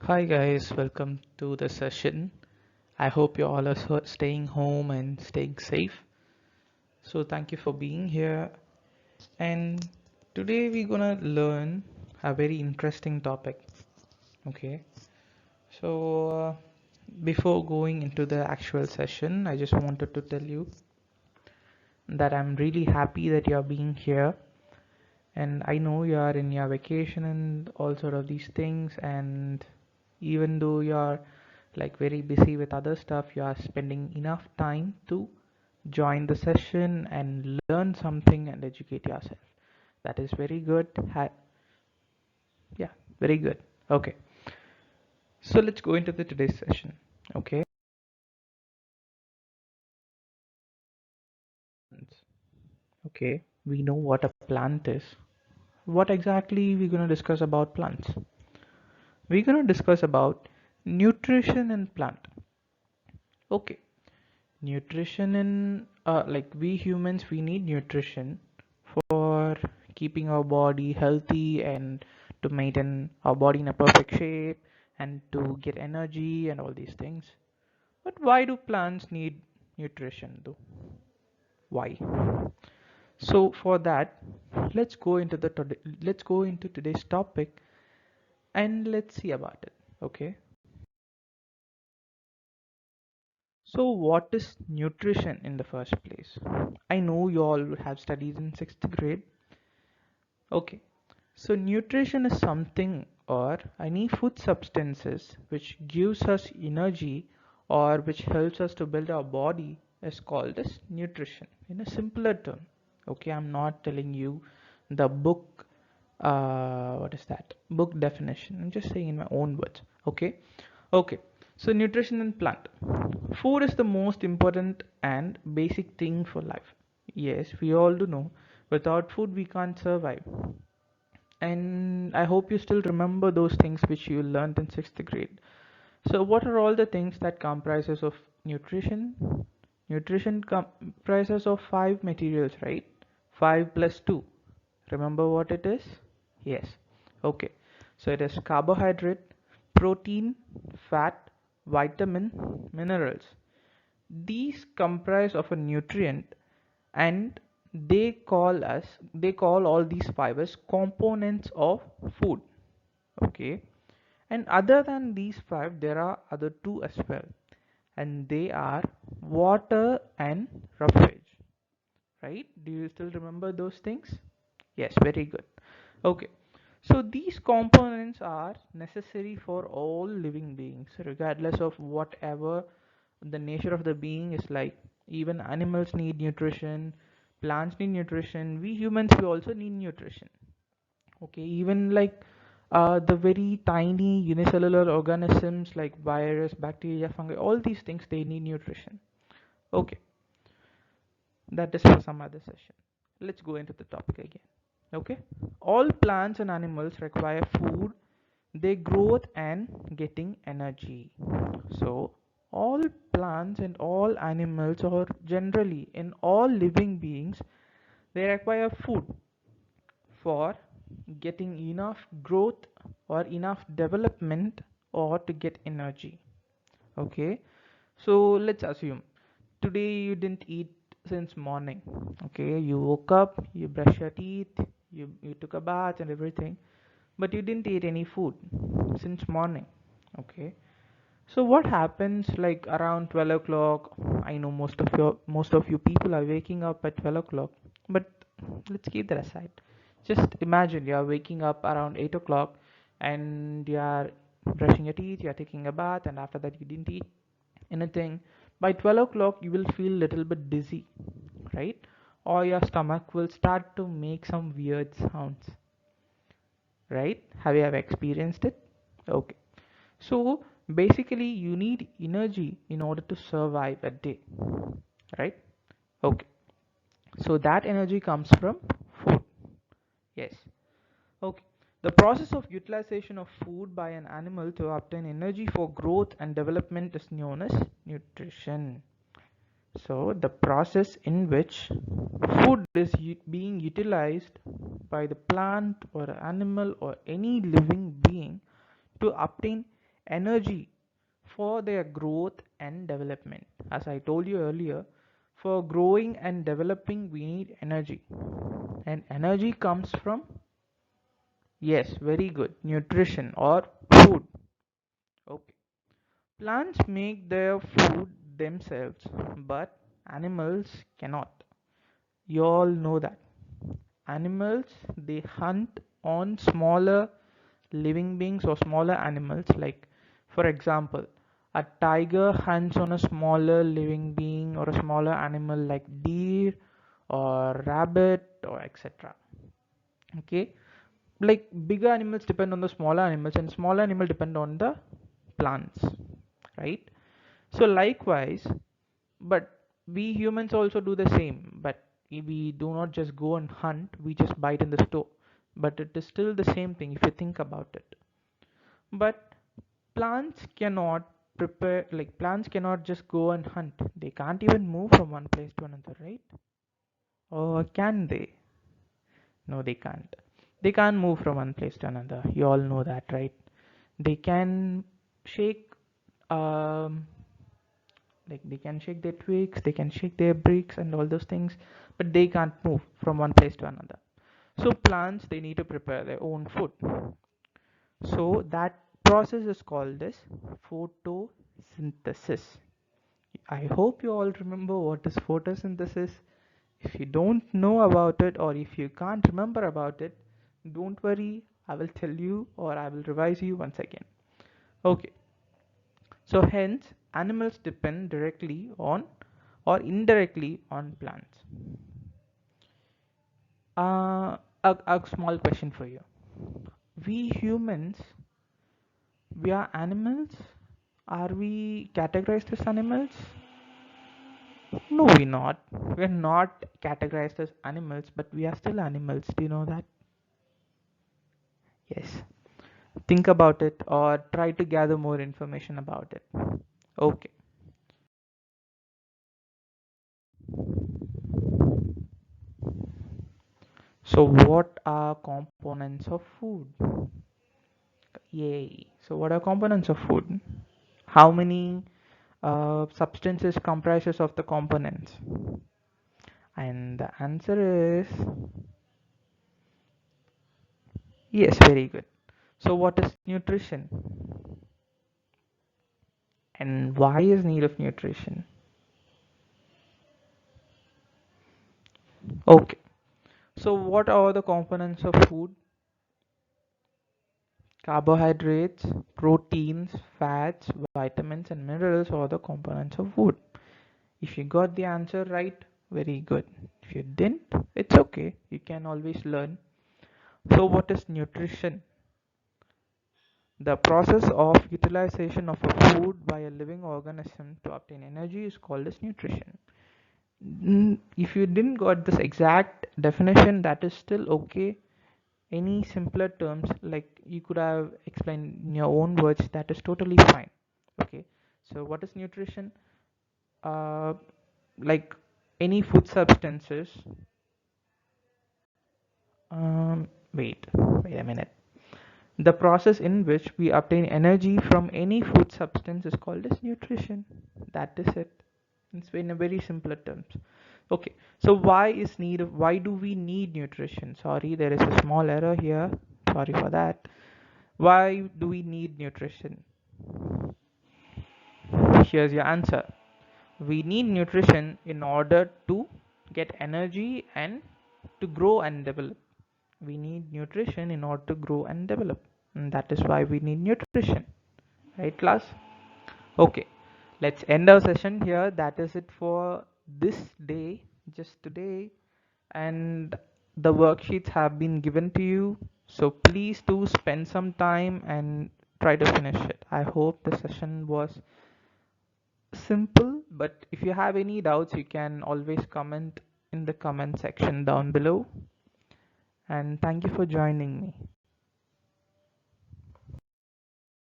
Hi guys, welcome to the session. I hope you all are staying home and staying safe. So thank you for being here. And today we're gonna learn a very interesting topic. Okay. So before going into the actual session, I just wanted to tell you that I'm really happy that you're being here. And I know you are in your vacation and all sort of these things, and even though you're like very busy with other stuff, you are spending enough time to join the session and learn something and educate yourself. That is very good. Yeah, very good. Okay, so let's go into the today's session. Okay. Okay, we know what a plant is. What exactly we're going to discuss about plants? We're going to discuss about nutrition in plant. Okay, nutrition in like we humans, we need nutrition for keeping our body healthy and to maintain our body in a perfect shape and to get energy and all these things. But why do plants need nutrition though? Why? So for that, let's go into today's topic and let's see about it. Okay. So what is nutrition in the first place? I know you all have studied in 6th grade. Okay. So nutrition is something or any food substances which gives us energy or which helps us to build our body is called as nutrition in a simpler term. Okay, I'm not telling you the book what is that book definition. I'm just saying in my own words. Okay. Okay, so nutrition in plant. Food is the most important and basic thing for life. Yes, we all do know. Without food, we can't survive. And I hope you still remember those things which you learned in 6th grade. So, what are all the things that comprises of nutrition? Nutrition comprises of five materials, right? 5 plus 2. Remember what it is? Yes. Okay. So it is carbohydrate, protein, fat, vitamin, minerals. These comprise of a nutrient and they call all these fibers components of food. Okay. And other than these five, there are other two as well. And they are water and roughage. Right? Do you still remember those things? Yes, very good. Okay. So these components are necessary for all living beings, regardless of whatever the nature of the being is like. Even animals need nutrition, plants need nutrition, we humans we also need nutrition. Okay, even like the very tiny unicellular organisms like virus, bacteria, fungi, all these things they need nutrition. Okay, that is for some other session. Let's go into the topic again. Okay, all plants and animals require food, they growth and getting energy. So all plants and all animals or generally in all living beings they require food for getting enough growth or enough development or to get energy. Okay, so let's assume today you didn't eat since morning. Okay, you woke up, you brush your teeth, you took a bath and everything, but you didn't eat any food since morning. Okay, so what happens like around 12 o'clock? I know most of you people are waking up at 12 o'clock, but let's keep that aside. Just imagine you are waking up around 8 o'clock and you are brushing your teeth, you are taking a bath, and after that you didn't eat anything. By 12 o'clock you will feel little bit dizzy, right? Or your stomach will start to make some weird sounds, right? Have you ever experienced it? Okay. So basically you need energy in order to survive a day, right? Okay. So that energy comes from food. Yes. Okay. The process of utilization of food by an animal to obtain energy for growth and development is known as nutrition. So the process in which food is being utilized by the plant or animal or any living being to obtain energy for their growth and development. As I told you earlier, for growing and developing, we need energy. And energy comes from, yes, very good, nutrition or food. Okay. Plants make their food themselves, but animals cannot. You all know that. Animals, they hunt on smaller living beings or smaller animals, like for example, a tiger hunts on a smaller living being or a smaller animal like deer or rabbit or etc. Okay, like bigger animals depend on the smaller animals and smaller animal depend on the plants, right? So likewise, but we humans also do the same, but we do not just go and hunt, we just buy it in the store. But it is still the same thing if you think about it. But plants cannot prepare, like plants cannot just go and hunt. They can't even move from one place to another, right? Or can they? No, they can't. They can't move from one place to another. You all know that, right? They can shake, um, like they can shake their twigs, they can shake their bricks and all those things, but they can't move from one place to another. So plants, they need to prepare their own food. So that process is called as photosynthesis. I hope you all remember what is photosynthesis. If you don't know about it or if you can't remember about it, don't worry, I will tell you or I will revise you once again. Okay, so hence animals depend directly on or indirectly on plants. A small question for you. We humans, we are animals? Are we categorized as animals? No, we're not. We're not categorized as animals, but we are still animals. Do you know that? Yes. Think about it or try to gather more information about it. Okay. So, what are components of food? Yay. So, what are components of food? How many substances comprises of the components? And the answer is yes, very good. So, what is nutrition? And why is need of nutrition? Okay. So, what are the components of food? Carbohydrates, proteins, fats, vitamins, and minerals are the components of food. If you got the answer right, very good. If you didn't, it's okay. You can always learn. So, what is nutrition? The process of utilization of a food by a living organism to obtain energy is called as nutrition. If you didn't got this exact definition, that is still okay. Any simpler terms like you could have explained in your own words, that is totally fine. Okay, so what is nutrition? uh, like any food substances, wait a minute. The process in which we obtain energy from any food substance is called as nutrition. That is it. It's in a very simpler terms. Okay, so why do we need nutrition? Sorry, there is a small error here. Sorry for that. Why do we need nutrition? Here's your answer. We need nutrition in order to get energy and to grow and develop. We need nutrition in order to grow and develop. And that is why we need nutrition. Right, class? Okay, let's end our session here. That is it for this day, just today. And the worksheets have been given to you. So please do spend some time and try to finish it. I hope the session was simple, but if you have any doubts, you can always comment in the comment section down below. And thank you for joining me.